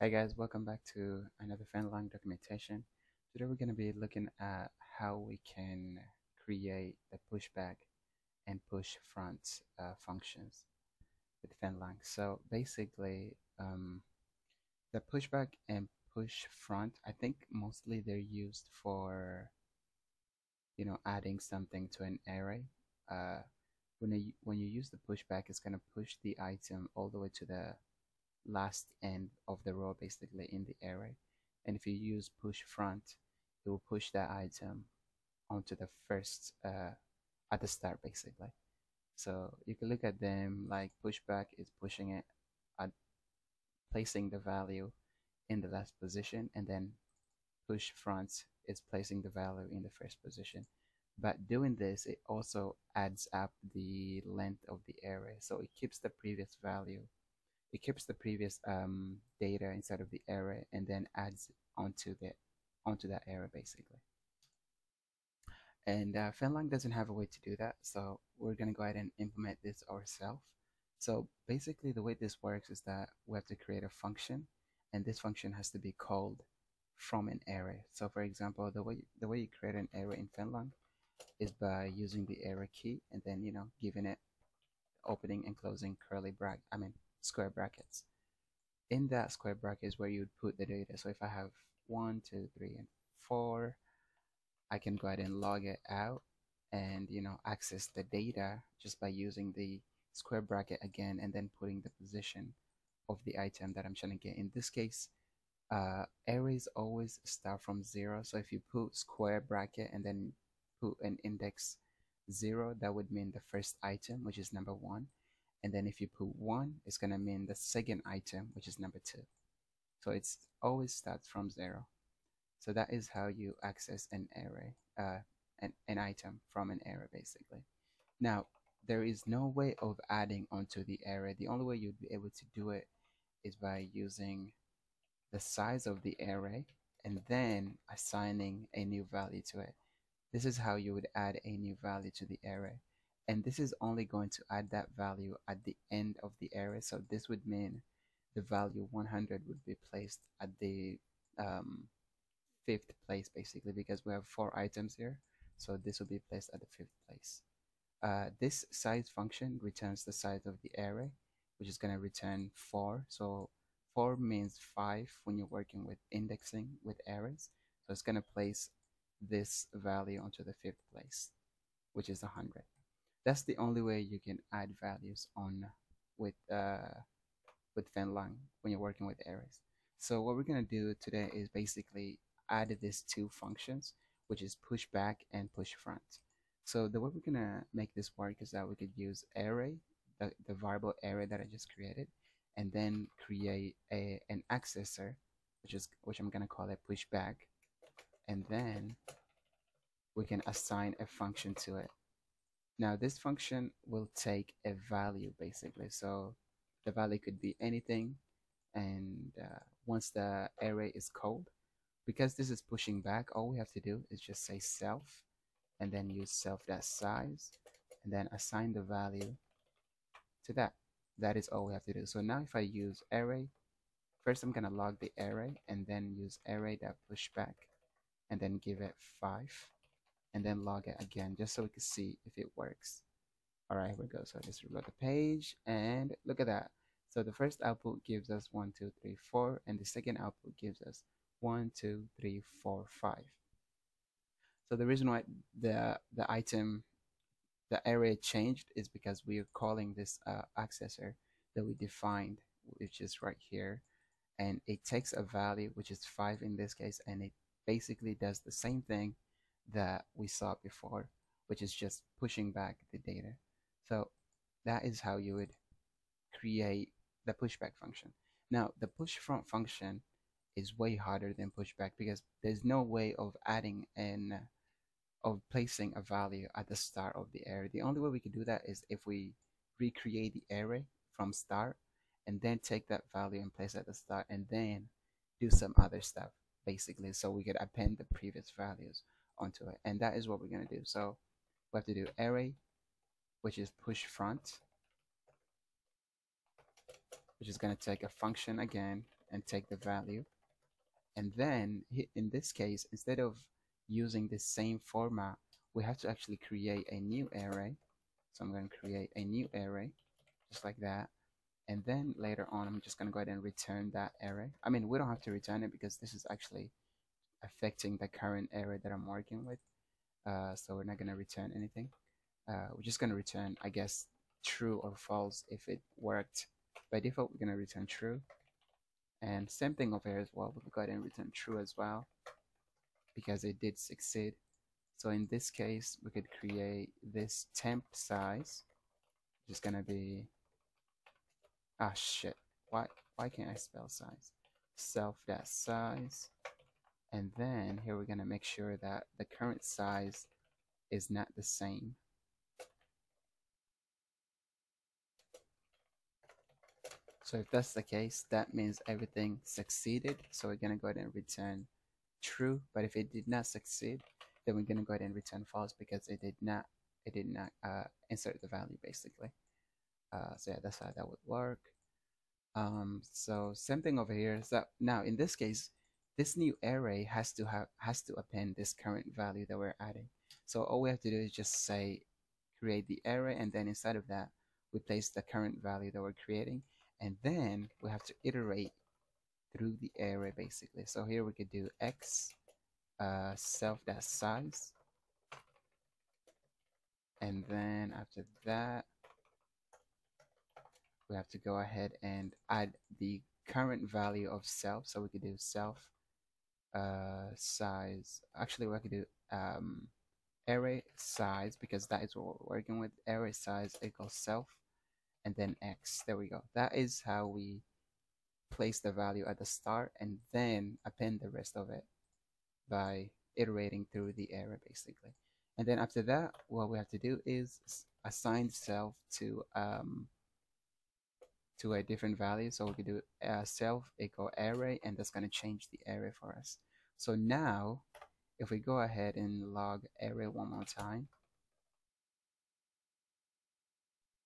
Hey guys, welcome back to another Fanlang documentation. Today we're going to be looking at how we can create the pushback and push front functions with Fanlang. So basically, the pushback and push front, I think mostly they're used for, adding something to an array. Uh, when you use the pushback, it's going to push the item all the way to the last end of the row basically in the array. And if you use push front, it will push that item onto the first at the start basically. So you can look at them like pushback is pushing it at placing the value in the last position, and then push front is placing the value in the first position. But doing this, it also adds up the length of the array. So it keeps the previous value, it keeps the previous data inside of the array and then adds onto that array basically. And Fanlang doesn't have a way to do that, so we're gonna go ahead and implement this ourselves. So basically, the way this works is that we have to create a function, and this function has to be called from an array. So for example, the way you create an array in Fanlang is by using the array key and then giving it opening and closing curly bracket, I mean square brackets. In that square bracket is where you would put the data. So if I have 1, 2, 3, and 4, I can go ahead and log it out and access the data just by using the square bracket again and then putting the position of the item that I'm trying to get. In this case, arrays always start from 0. So if you put square bracket and then put an index 0, that would mean the first item, which is number 1. And then if you put 1, it's going to mean the second item, which is number 2. So it's always starts from 0. So that is how you access an array, an item from an array basically. Now, there is no way of adding onto the array. The only way you'd be able to do it is by using the size of the array and then assigning a new value to it. This is how you would add a new value to the array. And this is only going to add that value at the end of the array. So this would mean the value 100 would be placed at the fifth place basically, because we have 4 items here. So this will be placed at the 5th place. This size function returns the size of the array, which is going to return 4. So 4 means 5 when you're working with indexing with arrays. So it's going to place this value onto the 5th place, which is 100. That's the only way you can add values on with Fanlang when you're working with arrays. So what we're going to do today is basically add these 2 functions, which is push back and push front. So the way we're going to make this work is that we could use array, the variable array that I just created, and then create an accessor, which I'm going to call it pushback, and then we can assign a function to it. Now this function will take a value basically. So the value could be anything, and once the array is called, because this is pushing back, all we have to do is just say self and then use self.size and then assign the value to that. That is all we have to do. So now if I use array, first I'm going to log the array and then use array.pushback and then give it 5 and then log it again just so we can see if it works. All right, here we go. So let's reload the page and look at that. So the first output gives us 1, 2, 3, 4, and the second output gives us 1, 2, 3, 4, 5. So the reason why the array changed is because we are calling this accessor that we defined, which is right here, and it takes a value which is 5 in this case, and it basically does the same thing that we saw before, which is just pushing back the data. So that is how you would create the pushback function. Now the push front function is way harder than pushback because there's no way of adding of placing a value at the start of the array. The only way we can do that is if we recreate the array from start and then take that value and place it at the start and then do some other stuff basically, so we could append the previous values onto it. And that is what we're going to do. So we have to do array, which is push front, which is going to take a function again and take the value. And then in this case, instead of using the same format, we have to actually create a new array. So I'm going to create a new array just like that. And then later on, I'm just going to go ahead and return that array. I mean, we don't have to return it because this is actually affecting the current array that I'm working with. So we're not going to return anything. We're just going to return, I guess, true or false if it worked. By default, we're going to return true. And same thing over here as well. We'll go ahead and return true as well because it did succeed. So in this case, we could create this temp size, which is going to be, ah, shit. Why can't I spell size? Self.size. And then here we're going to make sure that the current size is not the same. So if that's the case, that means everything succeeded. So we're going to go ahead and return true. But if it did not succeed, then we're going to go ahead and return false because it did not insert the value basically. So yeah, that's how that would work. So same thing over here. So now in this case, this new array has to append this current value that we're adding. So all we have to do is just say create the array, and then inside of that we place the current value that we're creating, and then we have to iterate through the array basically. So here we could do x self.size, and then after that we have to go ahead and add the current value of self. So we could do self size. Actually, we could do array size because that is what we're working with. Array size equals self, and then x. There we go. That is how we place the value at the start and then append the rest of it by iterating through the array basically. And then after that, what we have to do is assign self to a different value. So we could do self equal array, and that's going to change the array for us. So now if we go ahead and log array one more time,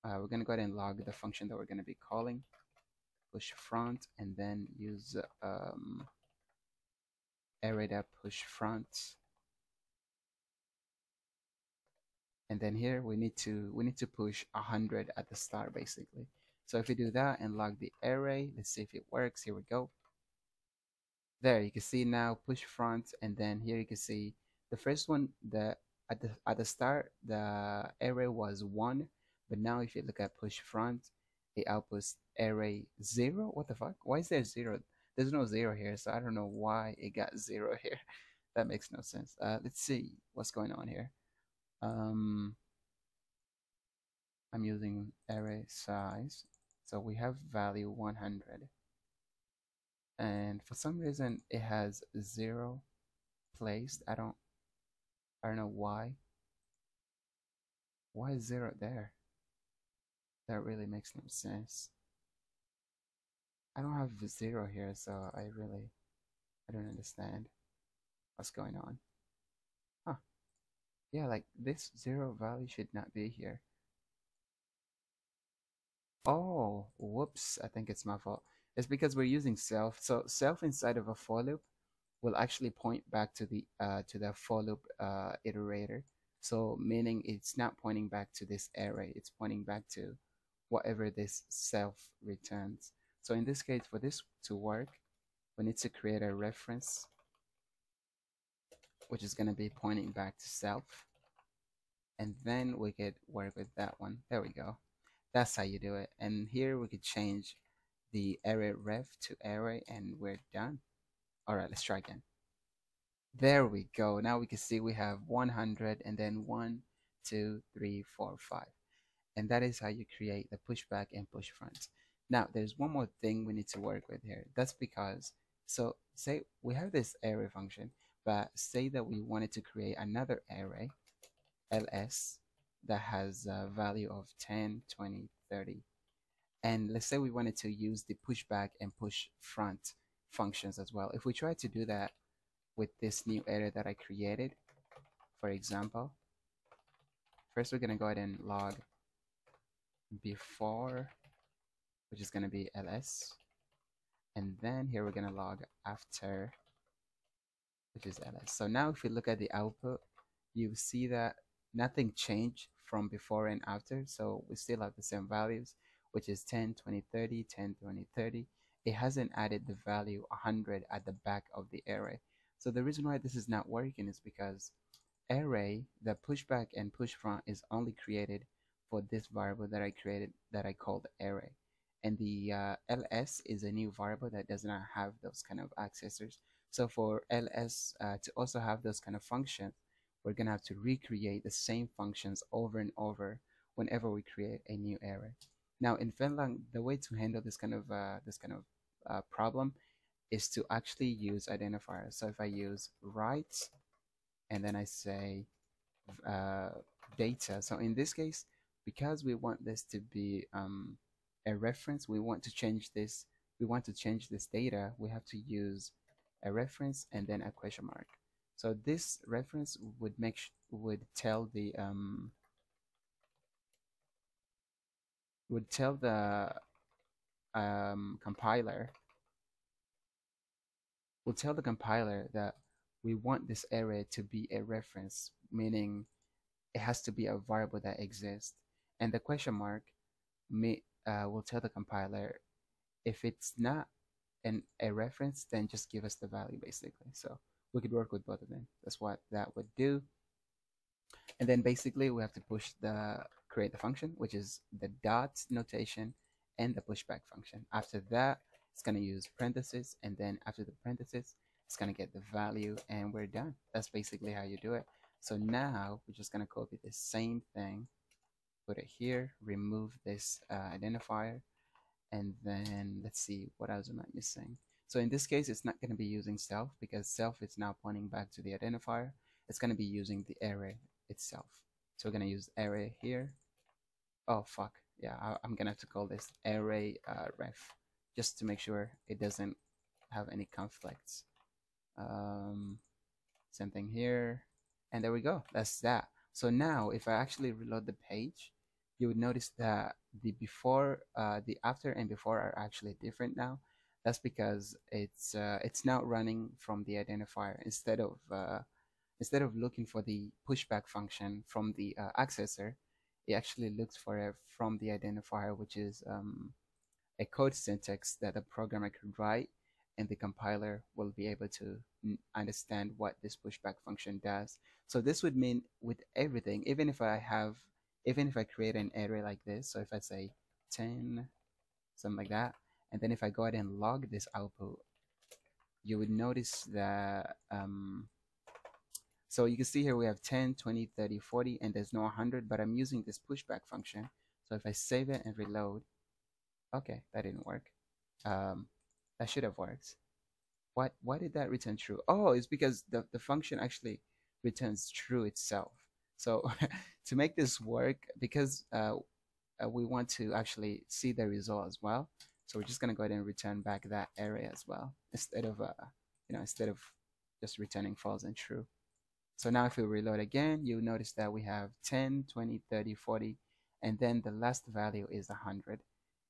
we're going to go ahead and log the function that we're going to be calling, push front, and then use array.push front. And then here we need to push 100 at the start basically. So if we do that and log the array, let's see if it works. Here we go. There you can see now push front, and then here you can see the first one, at the start the array was 1, but now if you look at push front, it outputs array 0. What the fuck? Why is there 0? There's no 0 here, so I don't know why it got 0 here. That makes no sense. Let's see what's going on here. I'm using array size, so we have value 100, and for some reason it has 0 placed. I don't know why. Why is 0 there? That really makes no sense. I don't have 0 here, so I don't understand what's going on. Huh. Yeah, like this 0 value should not be here. Oh, whoops, I think it's my fault. It's because we're using self. So self inside of a for loop will actually point back to the for loop iterator. So meaning it's not pointing back to this array, it's pointing back to whatever this self returns. So in this case, for this to work, we need to create a reference, which is going to be pointing back to self. And then we could work with that one. There we go. That's how you do it. And here we could change the array ref to array, and we're done. All right, let's try again. There we go. Now we can see we have 100 and then 1, 2, 3, 4, 5. And that is how you create the pushback and push front. Now there's one more thing we need to work with here. That's because, so say we have this array function, but say that we wanted to create another array, ls, that has a value of 10, 20, 30. And let's say we wanted to use the pushback and push front functions as well. If we try to do that with this new array that I created, for example, first we're going to go ahead and log before, which is going to be ls, And then here we're going to log after, which is ls. So now if you look at the output, you see that nothing changed from before and after. So we still have the same values, which is 10, 20, 30, 10, 20, 30. It hasn't added the value 100 at the back of the array. So the reason why this is not working is because array, the pushback and push front is only created for this variable that I created that I called array. And the ls is a new variable that does not have those kind of accessors. So for ls to also have those kind of functions, we're gonna have to recreate the same functions over and over whenever we create a new array. Now in Finland, the way to handle this kind of problem is to actually use identifiers. So if I use write and then I say uh, data. So in this case, because we want this to be a reference, we want to change this. We want to change this data. We have to use a reference and then a question mark. So this reference would tell the compiler will tell the compiler that we want this array to be a reference, meaning it has to be a variable that exists. And the question mark will tell the compiler if it's not a reference, then just give us the value basically. So we could work with both of them. That's what that would do. And then basically we have to create the function, which is the dot notation and the pushback function. After that, it's going to use parentheses, and then after the parentheses, it's going to get the value, and we're done. That's basically how you do it. So now we're just going to copy the same thing, put it here, remove this identifier, and then let's see, what else am I missing? So in this case, it's not going to be using self because self is now pointing back to the identifier. It's going to be using the array itself. So we're going to use array here. Oh, fuck. Yeah, I'm going to have to call this array ref just to make sure it doesn't have any conflicts. Same thing here. And there we go. That's that. So now if I actually reload the page, you would notice that the after and before are actually different now. That's because it's now running from the identifier instead of looking for the pushback function from the accessor. It actually looks for it from the identifier, which is a code syntax that the programmer could write, and the compiler will be able to understand what this pushback function does. So this would mean with everything, even if I create an array like this, so if I say 10, something like that, and then if I go ahead and log this output, you would notice that so you can see here we have 10, 20, 30, 40, and there's no 100, but I'm using this pushback function. So if I save it and reload, okay, that didn't work. That should have worked. Why did that return true? Oh, it's because the function actually returns true itself. So to make this work, because we want to actually see the result as well, so we're just gonna go ahead and return back that array as well instead of just returning false and true. So now if we reload again, you'll notice that we have 10, 20, 30, 40, and then the last value is 100.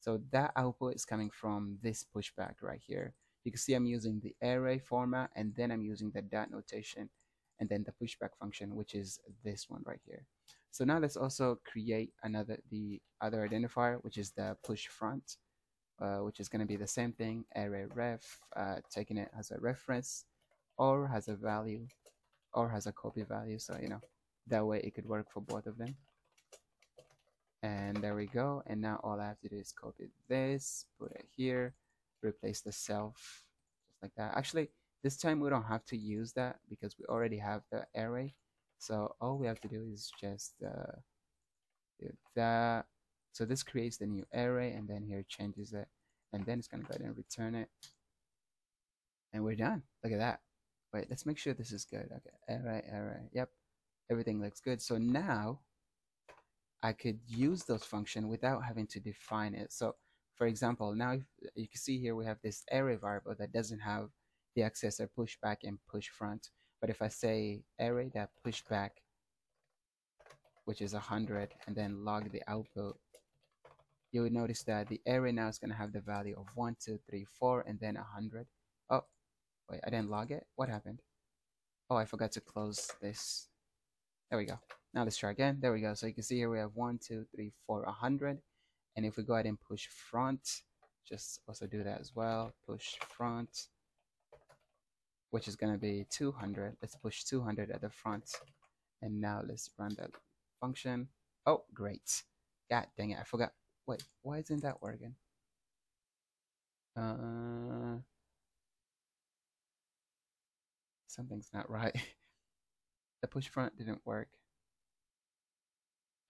So that output is coming from this pushback right here. You can see I'm using the array format, and then I'm using the dot notation, and then the pushback function, which is this one right here. So now let's also create the other identifier, which is the push front, which is going to be the same thing, array ref, taking it as a reference, or has a value, or has a copy value. So that way it could work for both of them. And there we go. And now all I have to do is copy this, put it here, replace the self, just like that. Actually, this time we don't have to use that because we already have the array. So all we have to do is just do that. So this creates the new array, and then here changes it, and then it's gonna go ahead and return it. And we're done. Look at that. Wait, let's make sure this is good. Okay, array. Yep, everything looks good. So now I could use those functions without having to define it. So for example, now if you can see here we have this array variable that doesn't have the accessor pushback and push front. But if I say array that pushback, which is 100, and then log the output, you would notice that the array now is going to have the value of 1, 2, 3, 4, and then 100. Oh, wait, I didn't log it. What happened? Oh, I forgot to close this. There we go. Now let's try again. There we go. So you can see here we have 1, 2, 3, 4, 100. And if we go ahead and push front, just also do that as well. Push front, which is going to be 200. Let's push 200 at the front. And now let's run that function. Oh, great. God dang it, I forgot. Wait, why isn't that working? Something's not right. The push front didn't work.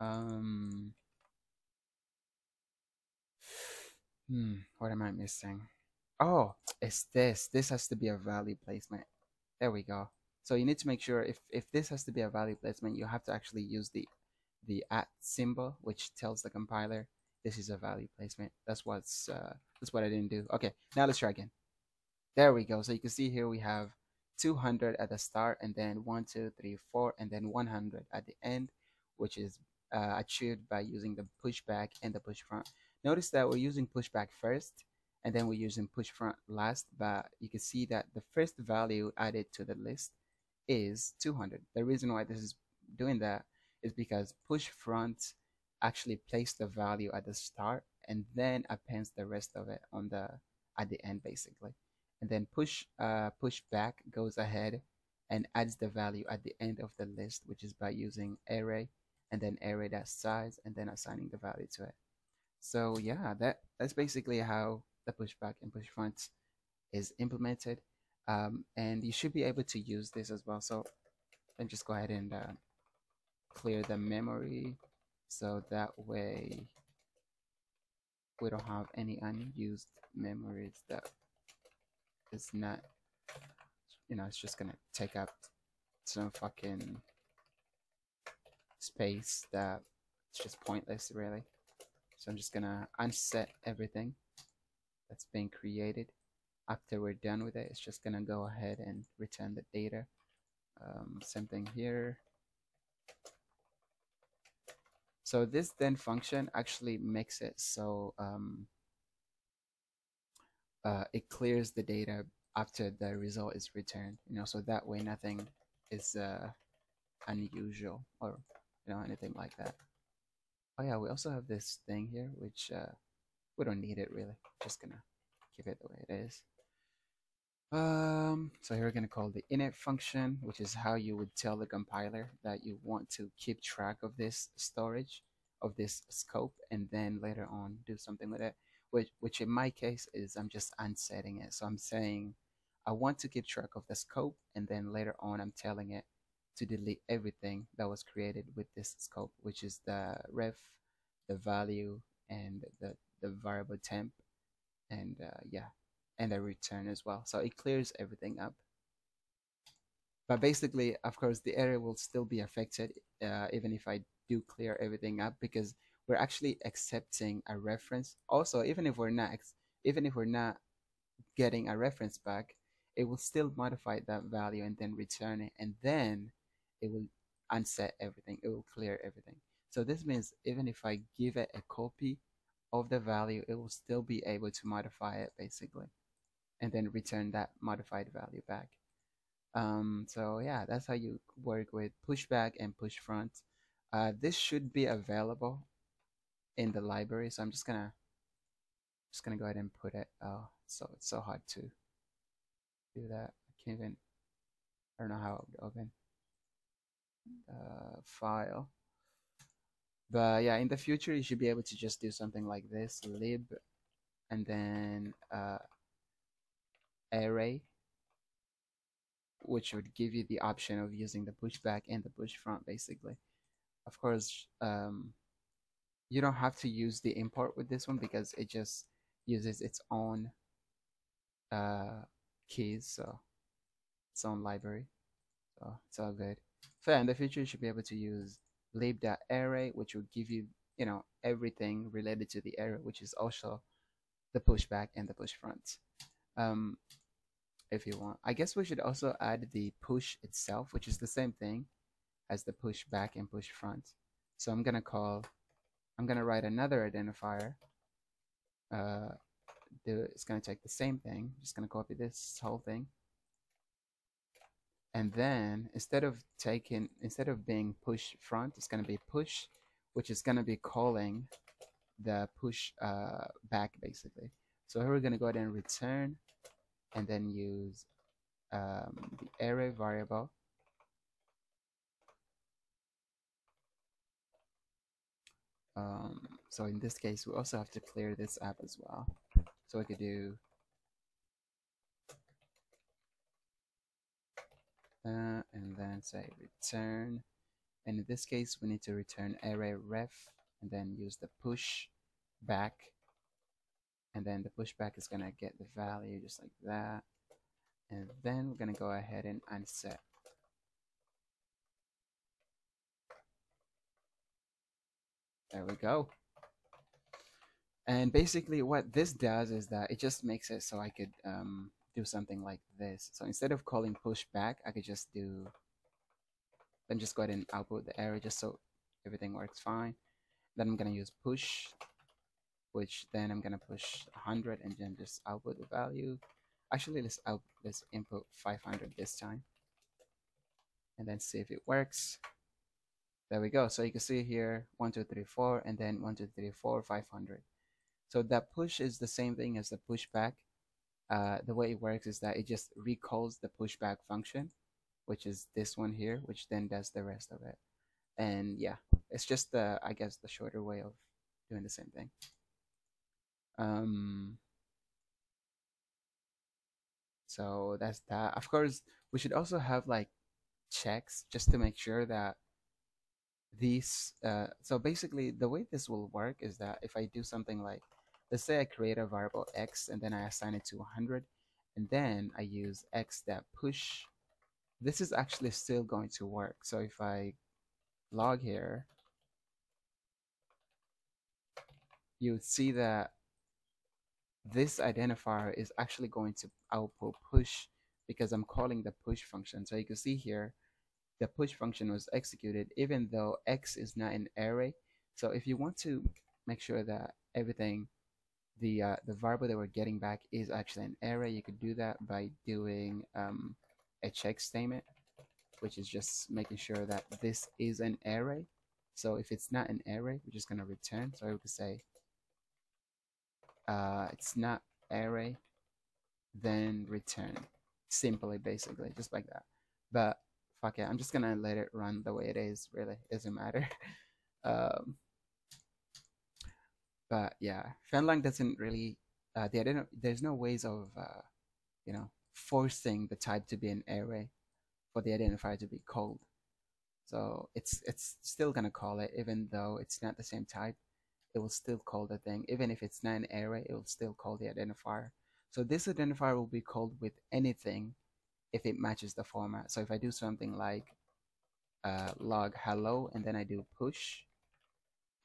Um, what am I missing? Oh, it's this. This has to be a value placement. There we go. So you need to make sure if this has to be a value placement, you have to actually use the at symbol, which tells the compiler this is a value placement. That's what I didn't do. Okay, now let's try again. There we go. So you can see here we have 200 at the start, and then 1, 2, 3, 4, and then 100 at the end, which is achieved by using the pushback and the push front. Notice that we're using pushback first, and then we're using push front last, but you can see that the first value added to the list is 200. The reason why this is doing that is because push front actually placed the value at the start and then appends the rest of it on the at the end basically. And then push back goes ahead and adds the value at the end of the list, which is by using array and then array.size and then assigning the value to it. So yeah, that's basically how the pushback and push front is implemented. And you should be able to use this as well. So then just go ahead and clear the memory so that way we don't have any unused memories that is not, it's just gonna take up some fucking space that it's just pointless really. So I'm just gonna unset everything that's being created. After we're done with it, it's just gonna go ahead and return the data. Same thing here. So this then function actually makes it so it clears the data after the result is returned, so that way nothing is unusual or anything like that. Oh yeah, we also have this thing here which we don't need it really. Just gonna keep it the way it is. So here we're gonna call the init function, which is how you would tell the compiler that you want to keep track of this storage of this scope and then later on do something with it, which in my case is I'm just unsetting it. So I'm saying I want to keep track of the scope and then later on I'm telling it to delete everything that was created with this scope, which is the ref, the value, and the variable temp, and yeah, and a return as well. So it clears everything up. But basically, of course, the error will still be affected even if I do clear everything up, because we're actually accepting a reference. Also, even if we're not getting a reference back, it will still modify that value and then return it, and then it will unset everything. It will clear everything. So this means even if I give it a copy of the value, it will still be able to modify it basically, and then return that modified value back. So yeah, that's how you work with pushback and push front. This should be available in the library, so I'm just gonna go ahead and put it. Oh, so it's so hard to do that. I don't know how to open file. But yeah, in the future you should be able to just do something like this: lib and then array, which would give you the option of using the pushback and the push front basically. Of course, you don't have to use the import with this one because it just uses its own keys, so its own library, so it's all good. So yeah, in the future you should be able to use lib.array, which will give you everything related to the array, which is also the pushback and the push front. If you want, I guess we should also add the push itself, which is the same thing as the push back and push front. So I'm gonna call I'm gonna write another identifier. Uh, it's gonna take the same thing. Just gonna copy this whole thing, and then instead of being push front, it's gonna be push, which is gonna be calling the push back basically. So here we're gonna go ahead and return, and then use the array variable. So in this case, we also have to clear this app as well. So we could do and then say return. And in this case, we need to return array ref and then use the push back. And then the pushback is gonna get the value just like that. And then we're gonna go ahead and unset. There we go. And basically what this does is that it just makes it so I could do something like this. So instead of calling pushback, I could just do, then just go ahead and output the array just so everything works fine. Then I'm gonna use push, which then I'm gonna push 100 and then just output the value. Actually, let's input 500 this time, and then see if it works. There we go. So you can see here 1 2 3 4, and then 1 2 3 4 500. So that push is the same thing as the pushback. The way it works is that it just recalls the pushback function, which is this one here, which then does the rest of it. And yeah, it's just the, I guess, the shorter way of doing the same thing. So that's that. Of course, we should also have like checks just to make sure that these so basically the way this will work is that if I do something like, let's say I create a variable x and then I assign it to 100 and then I use x that push, this is actually still going to work. So if I log here, you would see that this identifier is actually going to output push because I'm calling the push function. So you can see here the push function was executed even though x is not an array. So if you want to make sure that everything, the variable that we're getting back is actually an array, you could do that by doing a check statement, which is just making sure that this is an array. So if it's not an array, we're just going to return. So we could say it's not array, then return. Simply, basically, just like that. But fuck it, I'm just gonna let it run the way it is. Really, it doesn't matter. um, but yeah, Fenlang doesn't really. There's no ways of forcing the type to be an array for the identifier to be called. So it's still gonna call it even though it's not the same type. It will still call the thing. Even if it's not an array, it will still call the identifier. So this identifier will be called with anything if it matches the format. So if I do something like log hello and then I do push,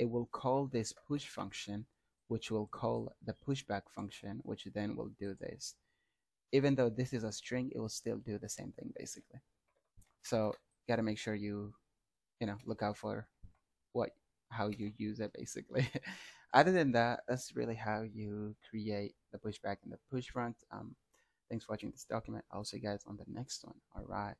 it will call this push function, which will call the pushback function, which then will do this. Even though this is a string, it will still do the same thing basically. So got to make sure you look out for how you use it basically. Other than that, that's really how you create the pushback and the push front. Thanks for watching this document. I'll see you guys on the next one. All right.